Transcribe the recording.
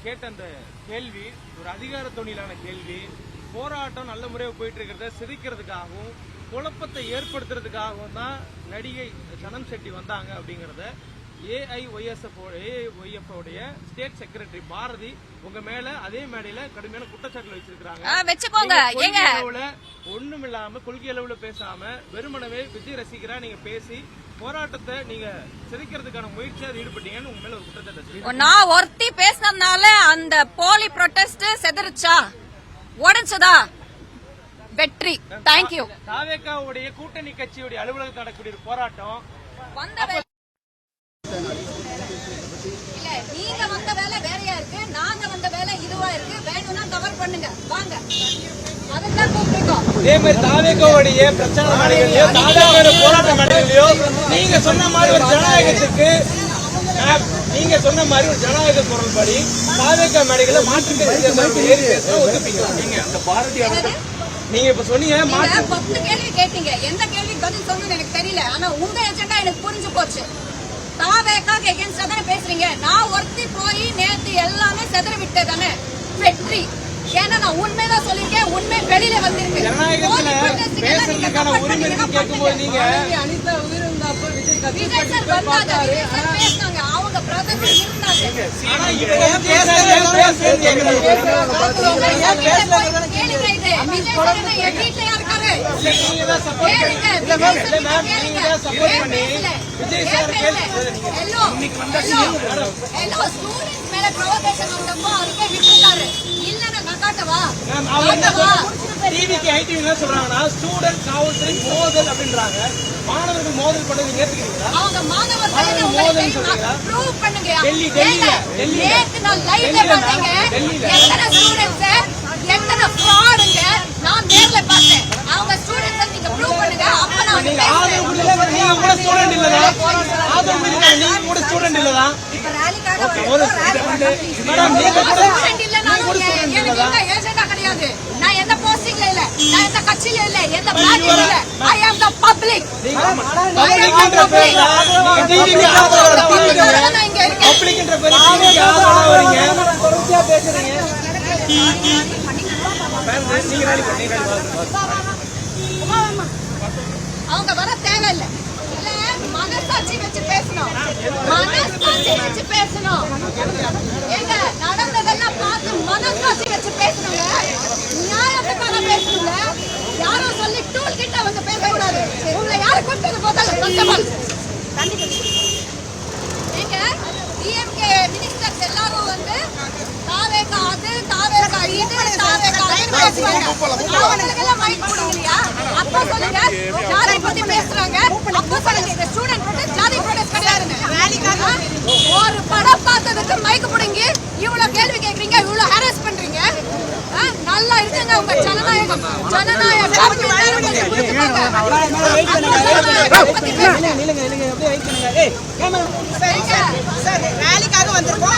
கேட்ட அந்த கேள்வி ஒரு அதிகார தொழிலான கேள்வி. போராட்டம் நல்ல முறையாக போயிட்டு இருக்கிறத சிதைக்கிறதுக்காகவும் குழப்பத்தை ஏற்படுத்துறதுக்காகவும் தான் நடிகை சனம் செட்டி வந்தாங்க அப்படிங்கறத ஏஐஒய்எஃப் உடைய ஸ்டேட் செக்ரட்டரி பாரதி உங்க மேல அதே மேடையில கடுமையான குற்றச்சாட்டுல வச்சிருக்காங்க. ஒண்ணும் இல்லாம கொள்கை அளவுல பேசாம வெறுமனவே விஜய் ரசிகரா நீங்க பேசி போராட்டத்தை நீங்க சிதைக்கிறதுக்கான முயற்சியா ஈடுபட்டீங்கன்னு உங்க மேல ஒரு குற்றச்சாட்டு. நான் ஒருத்தி பேசினதுனால அந்த போலி ப்ரொடெஸ்ட் செதறிச்சா உடைச்சதா? வெற்றி. தேங்க்யூ. தாவேகாவுடைய கூட்டணி கட்சியுடைய அலுவலகத்தில் நடக்கக்கூடிய போராட்டம் இல்ல, நீங்க வந்த வேலை வேறையா இருக்கு, நாங்க வந்த வேலை இதுவா இருக்கு. வேணும்னா கவர் பண்ணுங்க, வாங்க. அதெல்லாம் கூப்பிட்டுருக்கோம். இதே மாதிரி தாவேகாவுடைய பிரச்சார மேடைகளையோ தாவேகாவுடைய போராட்ட மேடைகளையோ நீங்க சொன்ன மாதிரி ஒரு ஜனநாயகத்துக்கு நீங்க சொன்ன மாதிரி ஒரு ஜனநாயக குரல்படி தாவேகா மேடைகளை மாற்றுக்கு ஒத்துப்பீங்களா? நீங்க அந்த பாரதிய நீங்க இப்ப சொன்னீங்க 10 கேள்வி கேட்டீங்க. எந்த கேள்வி பதில் சொன்னு எனக்கு தெரியல. ஆனா உங்க எஜெண்டா எனக்கு புரிஞ்சு போச்சு. தாவேகாக்கு எகென்ஸ்டா தானே பேசுறீங்க. நான் ஒருத்தி போய் நேத்து எல்லாமே செதற விட்டு தானே வெற்றி. ஏன்னா நான் உண்மைதான் சொல்லிருக்கேன். உண்மை வெளியில வந்திருக்கு. பேசுறதுக்கான உரிமை கேட்கும்போது நீங்க விஜய் சார் வந்தாங்க, விஜய் சார் பேசினாங்க, அவங்க பிரதமர் இருந்தாங்க. மோதல் அப்படின்றாங்க. மாணவர்கள் மோதல் பண்ணது ஏத்துக்கிறீங்களா? அவங்க மாணவர்கள் மோதல் சொல்றீங்களா? ப்ரூவ் பண்ணுங்க. நேத்து நான் லைவ்ல பார்த்தேங்க. எத்தனை ஸ்டூடண்ட்ஸ் எத்தனை ஃப்ராடுங்க நான் நேர்ல பார்த்தேன். அவங்க ஸ்டூடண்ட்ஸ் நீங்க ப்ரூவ் பண்ணுங்க. அப்ப நான் நீங்க கூட ஸ்டூடண்ட் இல்லடா. நீங்க கூட ஸ்டூடண்ட் இல்லடா. இப்ப ராலிக்காக மேடம் நீங்க கூட ஸ்டூடண்ட் இல்ல. நான் ஏஜெண்டா கிடையாது. நான் எந்த போஸ்டிங்ல இல்ல, நான் எந்த கட்சியில இல்ல, எந்த பார்ட்டில இல்ல. I am the public. பப்ளிக்ன்ற பேர்ல நீங்க பப்ளிக்ன்ற பேர்ல நீங்க ஆதரவா வரீங்க. பொறுமையா பேசுறீங்க. அவங்க வர தேவையில்ல. மனசாட்சி வச்சு பேசணும். மனசாட்சி வச்சு பேசணும். ஏங்க நடந்ததெல்லாம் பார்த்து மனசாட்சி வச்சு பேசணுங்க. நியாயத்துக்காக பேசணுங்க. யாரோ சொல்லி டூல் கிட்ட வந்து பேசக்கூடாது. உங்களை யாரு கொடுத்தது முதல்ல ஏங்க டிஎம்கே மினிஸ்டர்ஸ் எல்லாரும் வந்து தாவேகா அது தாவேகா இது தாவேகா பேசுவாங்க. அவங்களுக்கெல்லாம் மைக் கொடுங்கலையா? அப்ப சொல்லுங்க ஜாதி பத்தி பேசுறாங்க. அப்ப சொல்லுங்க இந்த ஸ்டூடெண்ட் ப்ரொடெஸ்ட் ஜாதி ப்ரொடெஸ்ட் கிடையாதுங்க. ஒரு படம் பார்த்ததுக்கு மைக் பிடிங்க இவ்வளவு கேள்வி கேக்குறீங்க, இவ்வளவு ஹராஸ் பண்றீங்க. நல்லா இருக்குங்க உங்க ஜனநாயகம். ரேலிக்காக வந்திருக்கோம்.